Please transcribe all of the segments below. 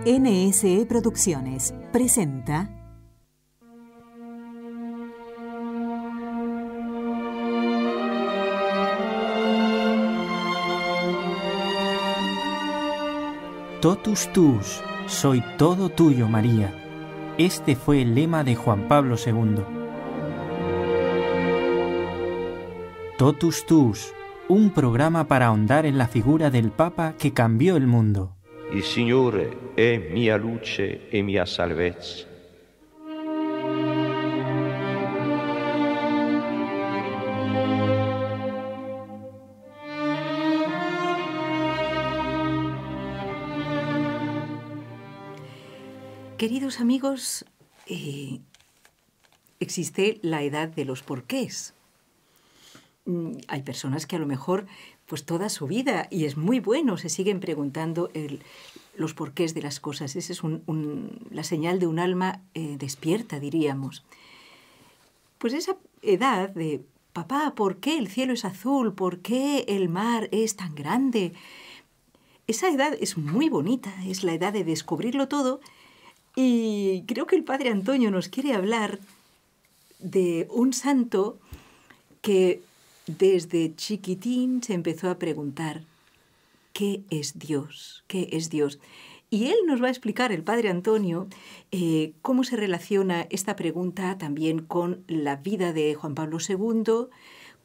NSE Producciones presenta Totus tuus, soy todo tuyo, María. Este fue el lema de Juan Pablo II. Totus tuus, un programa para ahondar en la figura del Papa que cambió el mundo. Il Signore è mia luce e mia salvezza. Queridos amigos, existe la edad de los porqués. Hay personas que a lo mejor pues toda su vida, y es muy bueno, se siguen preguntando los porqués de las cosas. Esa es la señal de un alma despierta, diríamos. Pues esa edad de, papá, ¿por qué el cielo es azul? ¿Por qué el mar es tan grande? Esa edad es muy bonita, es la edad de descubrirlo todo. Y creo que el Padre Antonio nos quiere hablar de un santo que desde chiquitín se empezó a preguntar, ¿qué es Dios? ¿Qué es Dios? Y él nos va a explicar, el Padre Antonio, cómo se relaciona esta pregunta también con la vida de Juan Pablo II,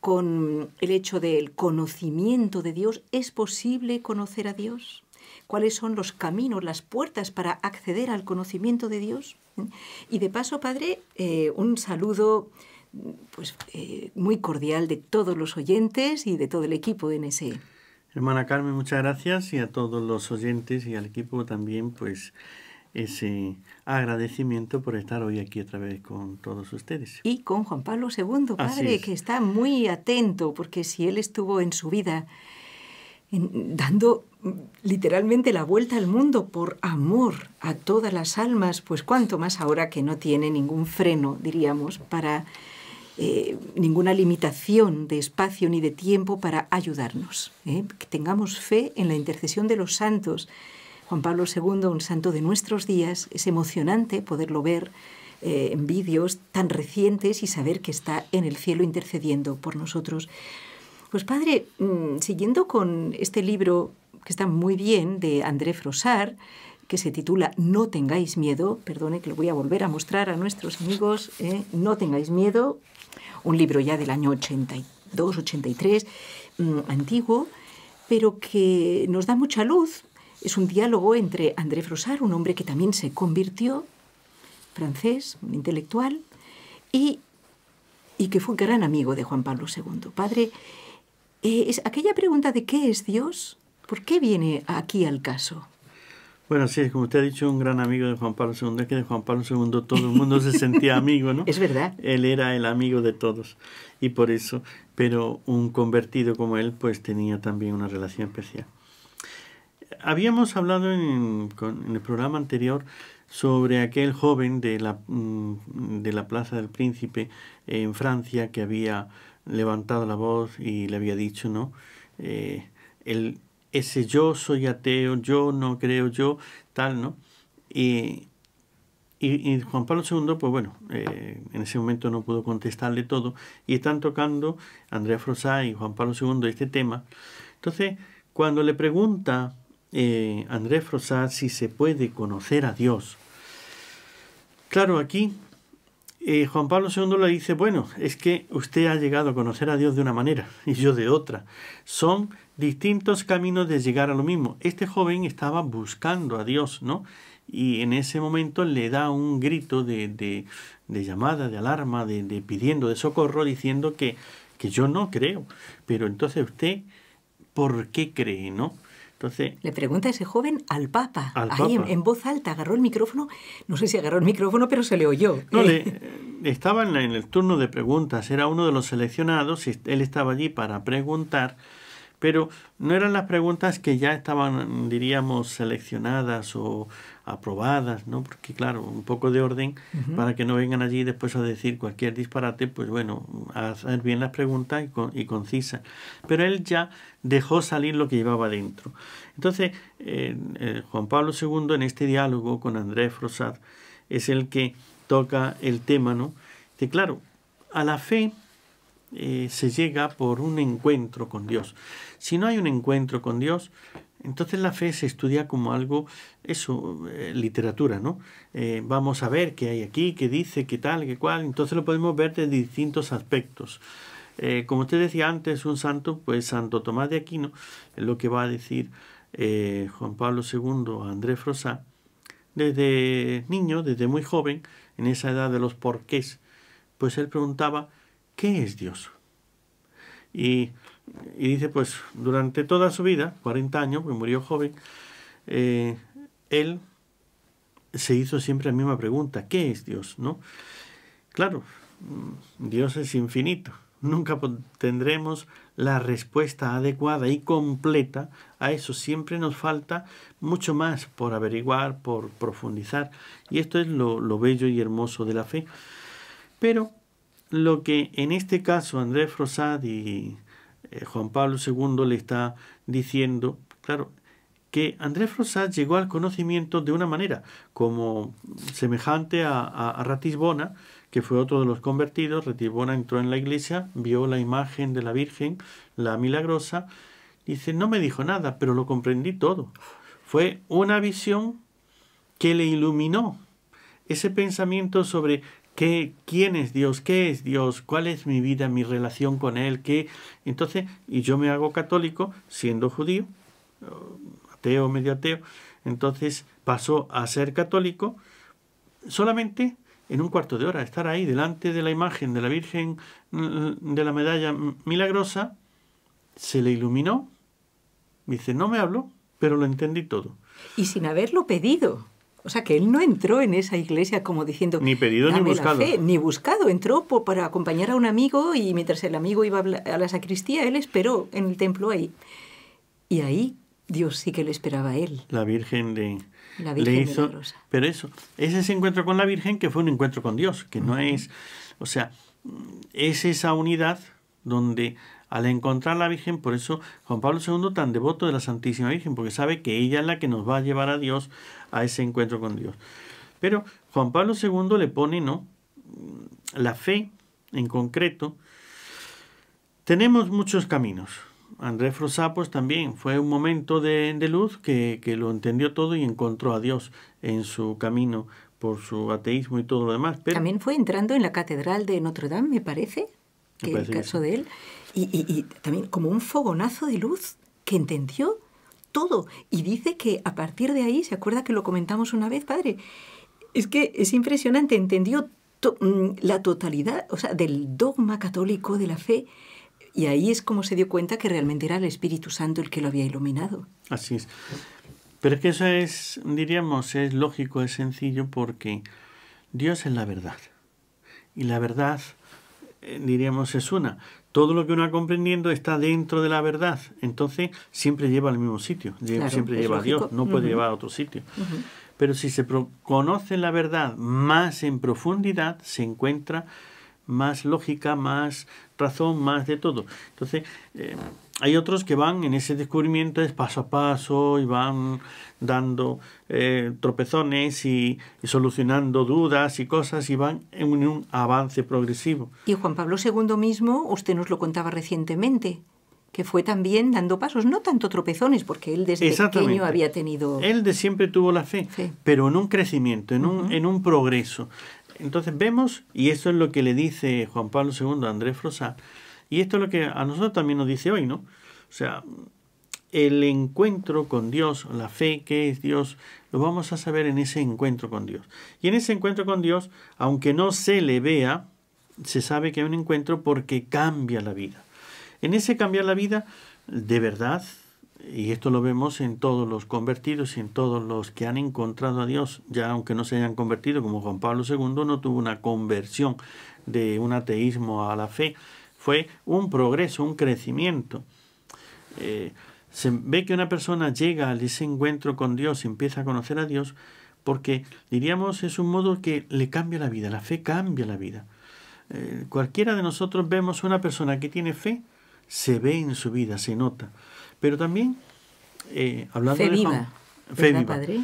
con el hecho del conocimiento de Dios. ¿Es posible conocer a Dios? ¿Cuáles son los caminos, las puertas para acceder al conocimiento de Dios? Y de paso, Padre, un saludo muy cordial de todos los oyentes y de todo el equipo de NSE. Hermana Carmen, muchas gracias, y a todos los oyentes y al equipo también, pues ese agradecimiento por estar hoy aquí otra vez con todos ustedes. Y con Juan Pablo II, Padre, que está muy atento, porque si él estuvo en su vida dando literalmente la vuelta al mundo por amor a todas las almas, pues cuánto más ahora que no tiene ningún freno, diríamos, para ninguna limitación de espacio ni de tiempo para ayudarnos. Que tengamos fe en la intercesión de los santos. Juan Pablo II, un santo de nuestros días, es emocionante poderlo ver en vídeos tan recientes y saber que está en el cielo intercediendo por nosotros. Pues Padre, siguiendo con este libro que está muy bien de André Frossard, que se titula No tengáis miedo, perdone que lo voy a volver a mostrar a nuestros amigos, No tengáis miedo, un libro ya del año 82, 83, antiguo, pero que nos da mucha luz. Es un diálogo entre André Frossard, un hombre que también se convirtió, francés, un intelectual, y que fue un gran amigo de Juan Pablo II. Padre, es aquella pregunta de ¿qué es Dios? ¿Por qué viene aquí al caso? Bueno, sí, como usted ha dicho, un gran amigo de Juan Pablo II, es que de Juan Pablo II todo el mundo se sentía amigo, ¿no? Es verdad. Él era el amigo de todos, y por eso, pero un convertido como él, pues tenía también una relación especial. Habíamos hablado en el programa anterior sobre aquel joven de la Plaza del Príncipe en Francia que había levantado la voz y le había dicho, ¿no? Ese yo soy ateo, yo no creo, yo tal, ¿no? Y Juan Pablo II, pues bueno, en ese momento no pudo contestarle todo, y están tocando André Frossard y Juan Pablo II este tema. Entonces, cuando le pregunta André Frossard si se puede conocer a Dios, claro, aquí Juan Pablo II le dice, bueno, es que usted ha llegado a conocer a Dios de una manera y yo de otra. Son distintos caminos de llegar a lo mismo. Este joven estaba buscando a Dios, ¿no? Y en ese momento le da un grito de llamada, de alarma, de pidiendo de socorro, diciendo que yo no creo. Pero entonces usted, ¿por qué cree, no? Entonces, le pregunta a ese joven al Papa. Ahí en voz alta, agarró el micrófono. No sé si agarró el micrófono, pero se le oyó. No, estaba en el turno de preguntas. Era uno de los seleccionados. Él estaba allí para preguntar, Pero no eran las preguntas que ya estaban, diríamos, seleccionadas o aprobadas, ¿no? Porque claro, un poco de orden para que no vengan allí después a decir cualquier disparate, pues bueno, a hacer bien las preguntas y concisas. Pero él ya dejó salir lo que llevaba dentro. Entonces, Juan Pablo II en este diálogo con André Frossard es el que toca el tema, ¿no? De claro, a la fe se llega por un encuentro con Dios. Si no hay un encuentro con Dios, entonces la fe se estudia como algo, eso, literatura, ¿no? Vamos a ver qué hay aquí, qué dice, qué tal, qué cual. Entonces lo podemos ver de distintos aspectos. Como usted decía antes, un santo, pues Santo Tomás de Aquino, es lo que va a decir Juan Pablo II a André Frossard, desde niño, desde muy joven, en esa edad de los porqués, pues él preguntaba, ¿qué es Dios? Y dice, pues durante toda su vida, 40 años, pues murió joven, él se hizo siempre la misma pregunta, ¿qué es Dios? ¿No? Claro, Dios es infinito. Nunca tendremos la respuesta adecuada y completa a eso. Siempre nos falta mucho más por averiguar, por profundizar. Y esto es lo bello y hermoso de la fe. Pero lo que en este caso André Frossard y Juan Pablo II le está diciendo, claro, que André Frossard llegó al conocimiento de una manera como semejante a Ratisbona, que fue otro de los convertidos. Ratisbona entró en la iglesia, vio la imagen de la Virgen, la milagrosa, dice, no me dijo nada, pero lo comprendí todo. Fue una visión que le iluminó ese pensamiento sobre quién es Dios, qué es Dios, cuál es mi vida, mi relación con Él, entonces, y yo me hago católico siendo judío, ateo, medio ateo, entonces pasó a ser católico solamente en un cuarto de hora, estar ahí delante de la imagen de la Virgen de la medalla milagrosa, se le iluminó, dice, no me habló, pero lo entendí todo. Y sin haberlo pedido. O sea, que él no entró en esa iglesia como diciendo... Ni pedido ni buscado. Ni buscado. Entró para acompañar a un amigo y mientras el amigo iba a la sacristía, él esperó en el templo ahí. Y ahí Dios sí que le esperaba a él. La Virgen le hizo... milagrosa. Pero eso, es ese encuentro con la Virgen que fue un encuentro con Dios, que no es... O sea, es esa unidad donde... Al encontrar a la Virgen, por eso Juan Pablo II tan devoto de la Santísima Virgen, porque sabe que ella es la que nos va a llevar a Dios, a ese encuentro con Dios. Pero Juan Pablo II le pone, ¿no?, la fe en concreto. Tenemos muchos caminos. André Frossard pues también fue un momento de luz que lo entendió todo y encontró a Dios en su camino por su ateísmo y todo lo demás. Pero también fue entrando en la catedral de Notre Dame, me parece, que el caso de él. Y también como un fogonazo de luz que entendió todo. Y dice que a partir de ahí, ¿se acuerda que lo comentamos una vez, padre? Es que es impresionante, entendió la totalidad, o sea, del dogma católico de la fe. Y ahí es como se dio cuenta que realmente era el Espíritu Santo el que lo había iluminado. Así es. Pero es que eso es, diríamos, es lógico, es sencillo, porque Dios es la verdad. Y la verdad, diríamos, es una. Todo lo que uno va comprendiendo está dentro de la verdad. Entonces, siempre lleva al mismo sitio. Siempre lleva lógico. A Dios. No puede llevar a otro sitio. Pero si se conoce la verdad más en profundidad, se encuentra más lógica, más razón, más de todo. Entonces, hay otros que van en ese descubrimiento es paso a paso y van dando tropezones y solucionando dudas y cosas y van en un avance progresivo. Y Juan Pablo II mismo, usted nos lo contaba recientemente, que fue también dando pasos, no tanto tropezones, porque él desde pequeño había tenido... Él de siempre tuvo la fe, pero en un crecimiento, en un progreso. Entonces vemos, y esto es lo que le dice Juan Pablo II a André Frossard, y esto es lo que a nosotros también nos dice hoy, ¿no? O sea, el encuentro con Dios, la fe, ¿qué es Dios? Lo vamos a saber en ese encuentro con Dios. Y en ese encuentro con Dios, aunque no se le vea, se sabe que hay un encuentro porque cambia la vida. En ese cambiar la vida, de verdad, y esto lo vemos en todos los convertidos y en todos los que han encontrado a Dios, ya aunque no se hayan convertido, como Juan Pablo II no tuvo una conversión de un ateísmo a la fe, fue un progreso, un crecimiento. se ve que una persona llega a ese encuentro con Dios y empieza a conocer a Dios porque, diríamos, es un modo que le cambia la vida. La fe cambia la vida. Cualquiera de nosotros vemos una persona que tiene fe, se ve en su vida, se nota. Pero también, hablando fe de viva, fe viva. Padre?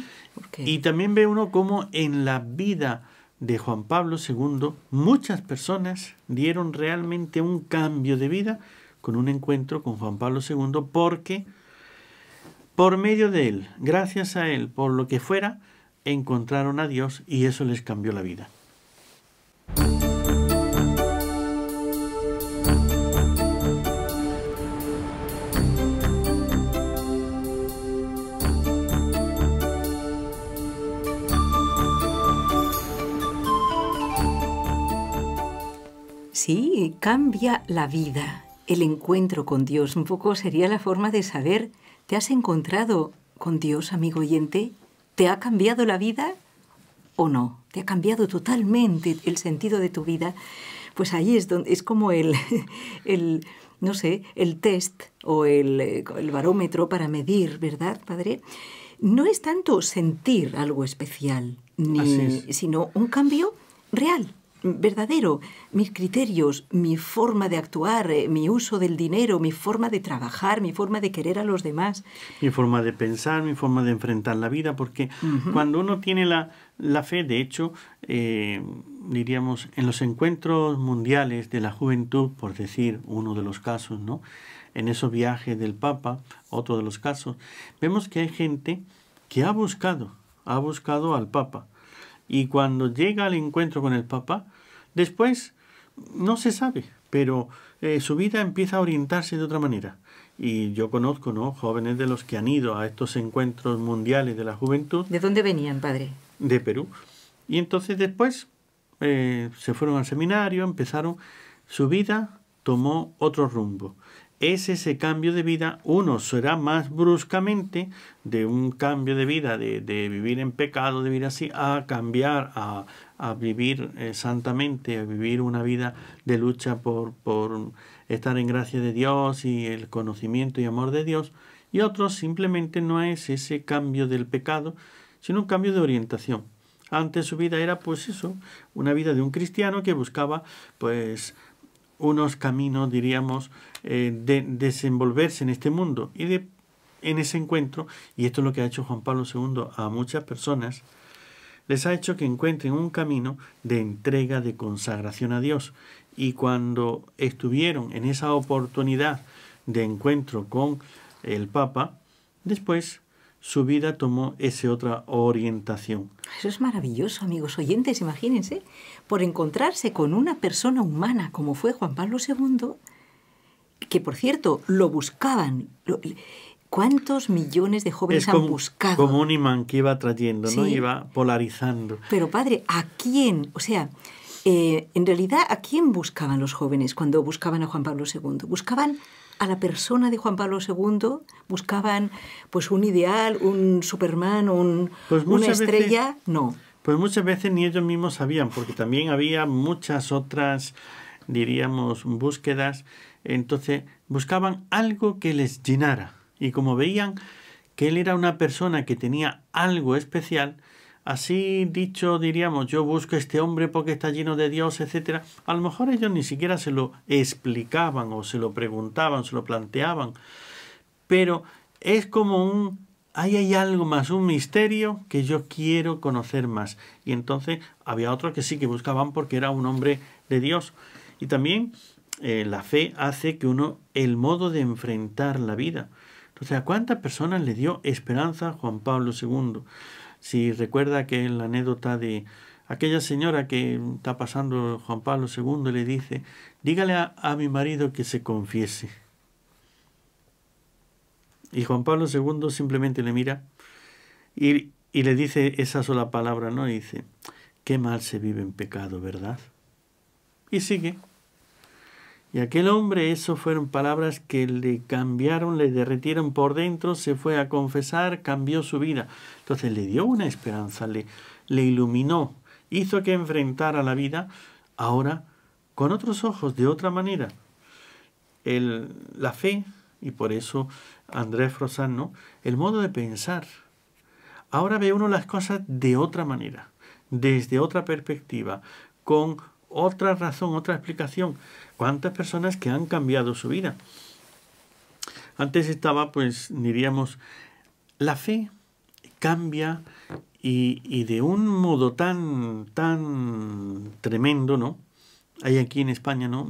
Y también ve uno cómo en la vida de Juan Pablo II muchas personas dieron realmente un cambio de vida con un encuentro con Juan Pablo II, porque por medio de él, gracias a él, por lo que fuera, encontraron a Dios y eso les cambió la vida. Sí, cambia la vida, el encuentro con Dios. Un poco sería la forma de saber, ¿te has encontrado con Dios, amigo oyente? ¿Te ha cambiado la vida o no? ¿Te ha cambiado totalmente el sentido de tu vida? Pues ahí es donde es como el test o el barómetro para medir, ¿verdad, Padre? No es tanto sentir algo especial, sino un cambio real, verdadero. Mis criterios, mi forma de actuar, mi uso del dinero, mi forma de trabajar, mi forma de querer a los demás. Mi forma de pensar, mi forma de enfrentar la vida, porque cuando uno tiene la fe, de hecho, diríamos, en los encuentros mundiales de la juventud, por decir uno de los casos, ¿no? En esos viajes del Papa, otro de los casos, vemos que hay gente que ha buscado al Papa. Y cuando llega al encuentro con el Papa, después no se sabe, pero su vida empieza a orientarse de otra manera. Y yo conozco, ¿no?, jóvenes de los que han ido a estos encuentros mundiales de la juventud. ¿De dónde venían, padre? De Perú. Y entonces después se fueron al seminario, empezaron, su vida tomó otro rumbo. Es ese cambio de vida, uno será más bruscamente de un cambio de vida, de vivir en pecado, de vivir así, a cambiar, a vivir santamente, a vivir una vida de lucha por estar en gracia de Dios y el conocimiento y amor de Dios. Y otros simplemente no es ese cambio del pecado, sino un cambio de orientación. Antes su vida era, pues eso, una vida de un cristiano que buscaba, pues, unos caminos, diríamos, de desenvolverse en este mundo y en ese encuentro, y esto es lo que ha hecho Juan Pablo II a muchas personas, les ha hecho que encuentren un camino de entrega, de consagración a Dios. Y cuando estuvieron en esa oportunidad de encuentro con el Papa, después su vida tomó esa otra orientación. Eso es maravilloso, amigos oyentes, imagínense, por encontrarse con una persona humana como fue Juan Pablo II, que por cierto lo buscaban. ¿Cuántos millones de jóvenes han buscado? Como un imán que iba trayendo, ¿no? Sí. Iba polarizando. Pero padre, ¿a quién? O sea, en realidad, ¿a quién buscaban los jóvenes cuando buscaban a Juan Pablo II? ¿Buscaban a la persona de Juan Pablo II? ¿Buscaban pues un ideal, un Superman, una estrella? Veces, no. Pues muchas veces ni ellos mismos sabían, porque también había muchas otras, diríamos, búsquedas. Entonces buscaban algo que les llenara. Y como veían que él era una persona que tenía algo especial, así dicho, diríamos, yo busco a este hombre porque está lleno de Dios, etc. A lo mejor ellos ni siquiera se lo explicaban o se lo preguntaban, se lo planteaban. Pero es como ahí hay algo más, un misterio que yo quiero conocer más. Y entonces había otros que sí que buscaban porque era un hombre de Dios. Y también la fe hace que el modo de enfrentar la vida. Entonces, ¿a cuántas personas le dio esperanza Juan Pablo II? Si recuerda que en la anécdota de aquella señora que está pasando Juan Pablo II y le dice, dígale a mi marido que se confiese. Y Juan Pablo II simplemente le mira y le dice esa sola palabra, ¿no? Y dice, qué mal se vive en pecado, ¿verdad? Y sigue. Y aquel hombre, eso fueron palabras que le cambiaron, le derritieron por dentro, se fue a confesar, cambió su vida. Entonces le dio una esperanza, le iluminó, hizo que enfrentara la vida ahora con otros ojos, de otra manera. La fe y por eso Andrés Froissart, ¿no? El modo de pensar. Ahora ve uno las cosas de otra manera, desde otra perspectiva, con otra razón, otra explicación. ¿Cuántas personas que han cambiado su vida? Antes estaba, pues, diríamos, la fe cambia y de un modo tan tremendo, ¿no? Hay aquí en España, ¿no?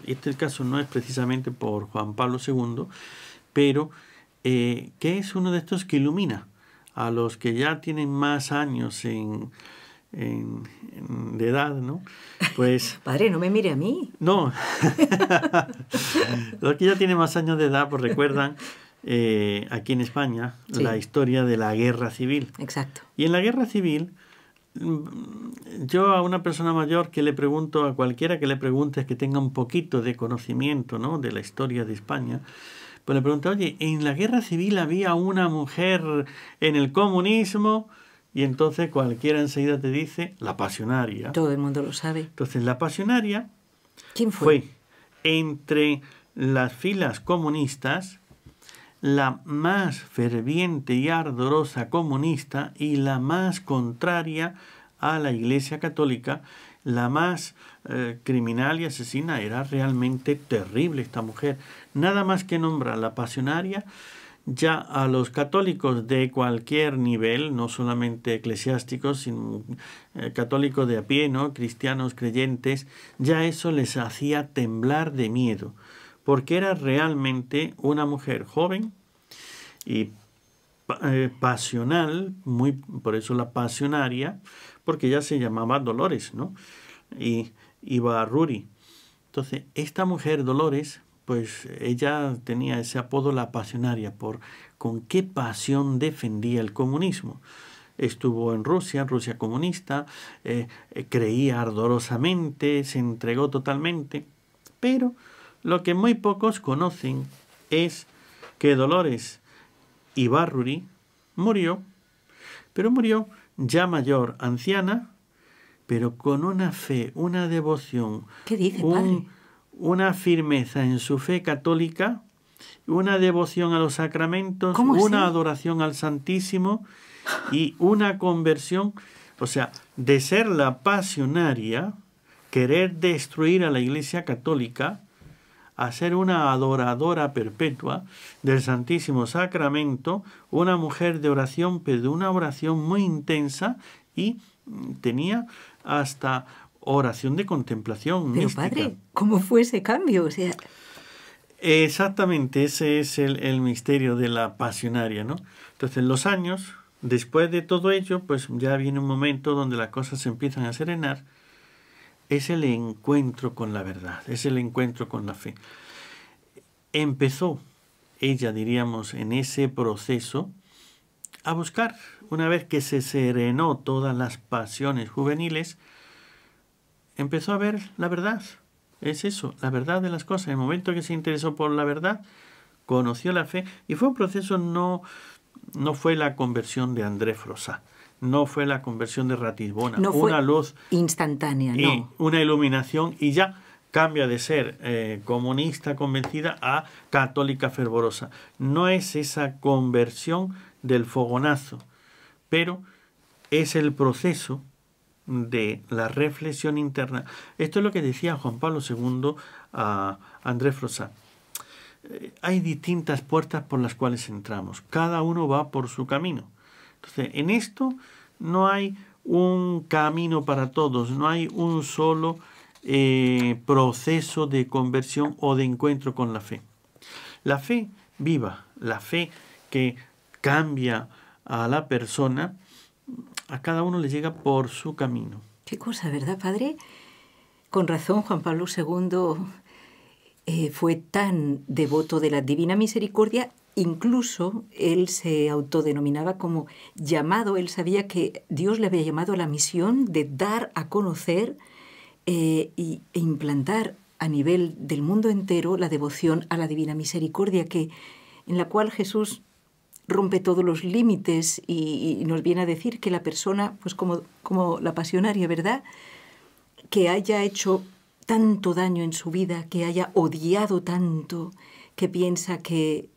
Este caso no es precisamente por Juan Pablo II, pero que es uno de estos que ilumina a los que ya tienen más años de edad, ¿no? Pues Padre, no me mire a mí. no. Los que ya tienen más años de edad, pues recuerdan aquí en España la historia de la Guerra Civil. Exacto. Y en la Guerra Civil, yo a una persona mayor que le pregunto, a cualquiera que le pregunte que tenga un poquito de conocimiento, ¿no?, de la historia de España, pues le pregunto, oye, ¿en la Guerra Civil había una mujer en el comunismo? Y entonces cualquiera enseguida te dice, la pasionaria. Todo el mundo lo sabe. Entonces la pasionaria ¿Quién fue? fue entre las filas comunistas la más ferviente y ardorosa comunista y la más contraria a la Iglesia Católica, la más criminal y asesina. Era realmente terrible esta mujer. Nada más que nombrar la pasionaria, ya a los católicos de cualquier nivel, no solamente eclesiásticos, sino católicos de a pie, ¿no?, cristianos creyentes, ya eso les hacía temblar de miedo, porque era realmente una mujer joven y pasional, por eso la pasionaria, porque ella se llamaba Dolores, ¿no?, y Ibarruri. Entonces, esta mujer Dolores, pues ella tenía ese apodo, la pasionaria, por con qué pasión defendía el comunismo. Estuvo en Rusia comunista, creía ardorosamente, se entregó totalmente, pero lo que muy pocos conocen es que Dolores Ibarruri murió, pero murió ya mayor, anciana, pero con una fe, una devoción, ¿Qué dice, padre? Una firmeza en su fe católica, una devoción a los sacramentos, ¿Cómo una así? adoración al Santísimo y una conversión. O sea, de ser la pasionaria, querer destruir a la Iglesia Católica, a ser una adoradora perpetua del Santísimo Sacramento, una mujer de oración, pero de una oración muy intensa, y tenía hasta oración de contemplación Pero mística. padre, ¿cómo fue ese cambio? O sea, Exactamente, ese es el misterio de la pasionaria, ¿no? Entonces, en los años, después de todo ello, pues ya viene un momento donde las cosas se empiezan a serenar. Es el encuentro con la verdad, es el encuentro con la fe. Empezó ella, diríamos, en ese proceso a buscar, una vez que se serenó todas las pasiones juveniles, empezó a ver la verdad. Es eso, la verdad de las cosas. En el momento que se interesó por la verdad, conoció la fe, y fue un proceso, no fue la conversión de Andrés Froissart, no fue la conversión de Ratisbona, no fue una luz instantánea, y no. una iluminación, y ya cambia de ser comunista convencida a católica fervorosa. No es esa conversión del fogonazo, pero es el proceso de la reflexión interna. Esto es lo que decía Juan Pablo II a Andrés Froissart. Hay distintas puertas por las cuales entramos. Cada uno va por su camino. Entonces, en esto no hay un camino para todos, no hay un solo proceso de conversión o de encuentro con la fe. La fe viva, la fe que cambia a la persona, a cada uno le llega por su camino. Qué cosa, ¿verdad, padre? Con razón, Juan Pablo II fue tan devoto de la Divina Misericordia. Incluso él se autodenominaba como llamado, él sabía que Dios le había llamado a la misión de dar a conocer e implantar a nivel del mundo entero la devoción a la Divina Misericordia, en la cual Jesús rompe todos los límites y nos viene a decir que la persona, pues como la pasionaria, ¿verdad?, que haya hecho tanto daño en su vida, que haya odiado tanto, que piensa que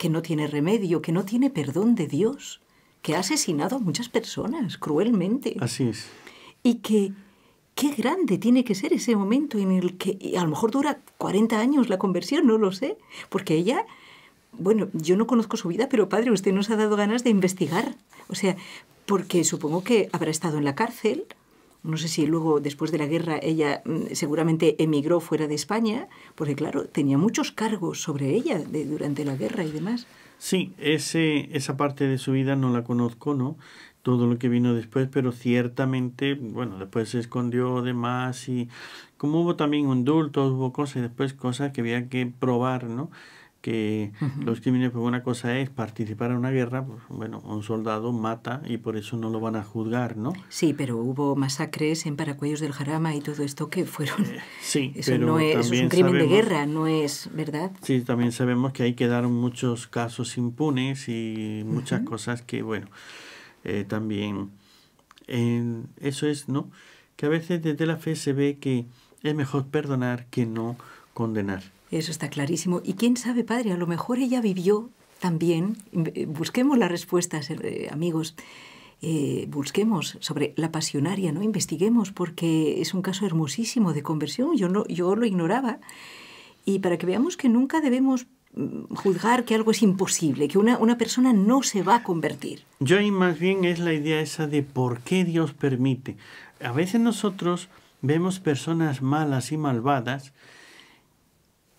no tiene remedio, que no tiene perdón de Dios, que ha asesinado a muchas personas cruelmente. Así es. Y que qué grande tiene que ser ese momento en el que a lo mejor dura 40 años la conversión, no lo sé, porque ella, bueno, yo no conozco su vida, pero padre, usted nos ha dado ganas de investigar. O sea, porque supongo que habrá estado en la cárcel. No sé si luego, después de la guerra, ella seguramente emigró fuera de España, porque claro, tenía muchos cargos sobre ella durante la guerra y demás. Sí, esa parte de su vida no la conozco, ¿no? Todo lo que vino después, pero ciertamente, bueno, después se escondió de más y como hubo también indultos, hubo cosas y después cosas que había que probar, ¿no? Que los crímenes, pues una cosa es participar en una guerra, pues bueno, un soldado mata y por eso no lo van a juzgar, ¿no? Sí, pero hubo masacres en Paracuellos del Jarama y todo esto que fueron... sí, eso pero no es, eso es un crimen de guerra, no es verdad. Sí, también sabemos que ahí quedaron muchos casos impunes y muchas cosas que, bueno, también eso es, ¿no? Que a veces desde la fe se ve que es mejor perdonar que no condenar. Eso está clarísimo. Y quién sabe, padre, a lo mejor ella vivió también. Busquemos las respuestas, amigos. Busquemos sobre la pasionaria, ¿no? Investiguemos, porque es un caso hermosísimo de conversión. Yo lo ignoraba. Y para que veamos que nunca debemos juzgar que algo es imposible, que una persona no se va a convertir. Yo ahí más bien es la idea esa de por qué Dios permite. A veces nosotros vemos personas malas y malvadas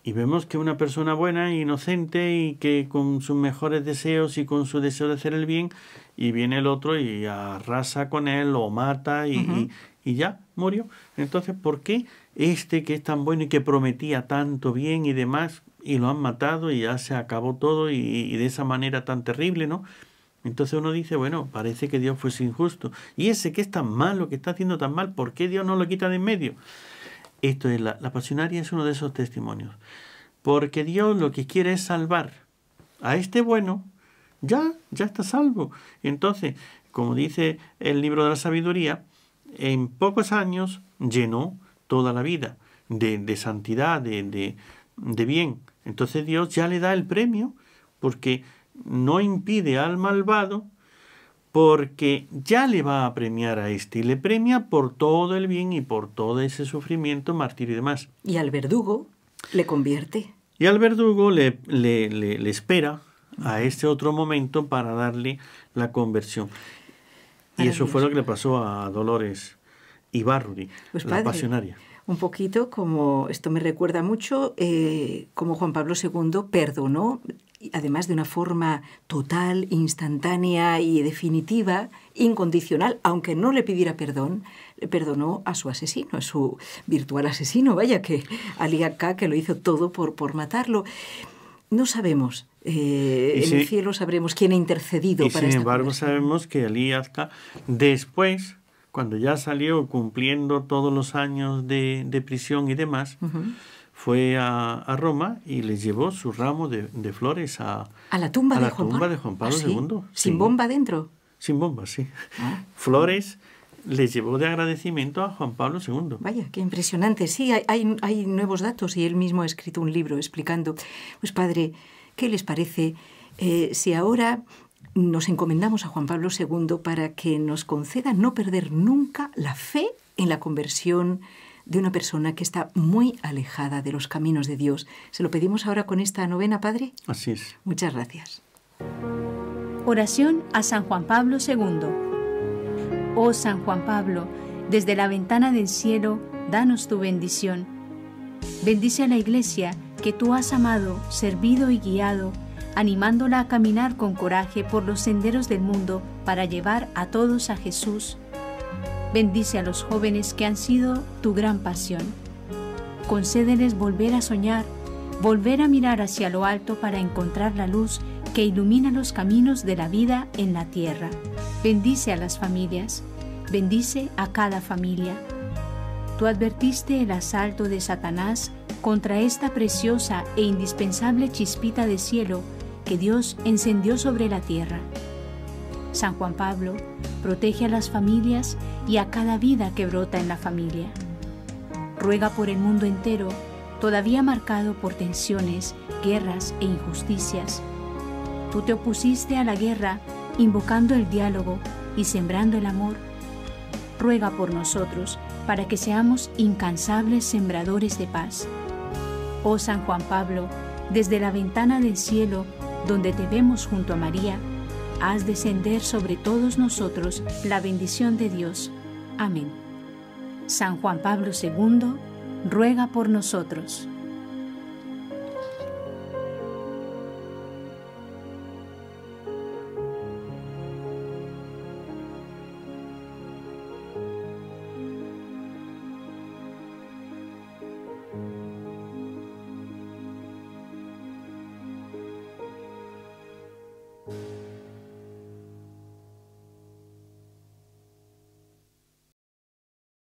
y vemos que una persona buena e inocente y que con sus mejores deseos y con su deseo de hacer el bien, y viene el otro y arrasa con él, lo mata y ya murió. Entonces, ¿por qué este que es tan bueno y que prometía tanto bien y demás, y lo han matado y ya se acabó todo y de esa manera tan terrible, ¿no? Entonces uno dice, bueno, parece que Dios fuese injusto. Y ese que es tan malo, que está haciendo tan mal, ¿por qué Dios no lo quita de en medio? Esto es la pasionaria, es uno de esos testimonios. Porque Dios lo que quiere es salvar a este bueno, ya está salvo. Entonces, como dice el libro de la sabiduría, en pocos años llenó toda la vida de santidad, de bien. Entonces Dios ya le da el premio, porque no impide al malvado, porque ya le va a premiar a este, y le premia por todo el bien y por todo ese sufrimiento, martirio y demás. Y al verdugo le convierte. Y al verdugo le espera a este otro momento para darle la conversión. Y eso fue lo que le pasó a Dolores Ibarruri, pues la padre, pasionaria. Un poquito como, esto me recuerda mucho, como Juan Pablo II perdonó, además de una forma total, instantánea y definitiva, incondicional, aunque no le pidiera perdón, le perdonó a su asesino, a su virtual asesino, vaya, que Ali Akka, que lo hizo todo por matarlo. No sabemos, en el cielo sabremos quién ha intercedido para esta sin embargo, conversión. sabemos que Ali Akka, después, cuando ya salió cumpliendo todos los años de prisión y demás, fue a Roma y le llevó su ramo de flores a la tumba de Juan Pablo ¿sí? II. ¿Sin sí. bomba dentro? Sin bomba, sí. Flores le llevó de agradecimiento a Juan Pablo II. Vaya, qué impresionante. Sí, hay nuevos datos y él mismo ha escrito un libro explicando. Pues padre, ¿qué les parece si ahora nos encomendamos a Juan Pablo II para que nos conceda no perder nunca la fe en la conversión de una persona que está muy alejada de los caminos de Dios? ¿Se lo pedimos ahora con esta novena, padre? Así es. Muchas gracias. Oración a San Juan Pablo II. Oh San Juan Pablo, desde la ventana del cielo, danos tu bendición. Bendice a la Iglesia que tú has amado, servido y guiado, animándola a caminar con coraje por los senderos del mundo para llevar a todos a Jesús. Bendice a los jóvenes que han sido tu gran pasión. Concédeles volver a soñar, volver a mirar hacia lo alto para encontrar la luz que ilumina los caminos de la vida en la tierra. Bendice a las familias, bendice a cada familia. Tú advertiste el asalto de Satanás contra esta preciosa e indispensable chispita de cielo que Dios encendió sobre la tierra. San Juan Pablo, protege a las familias y a cada vida que brota en la familia. Ruega por el mundo entero, todavía marcado por tensiones guerras e injusticias. Tú te opusiste a la guerra, invocando el diálogo y sembrando el amor. Ruega por nosotros para que seamos incansables sembradores de paz. Oh San Juan Pablo, desde la ventana del cielo, donde te vemos junto a María, haz descender sobre todos nosotros la bendición de Dios. Amén. San Juan Pablo II, ruega por nosotros.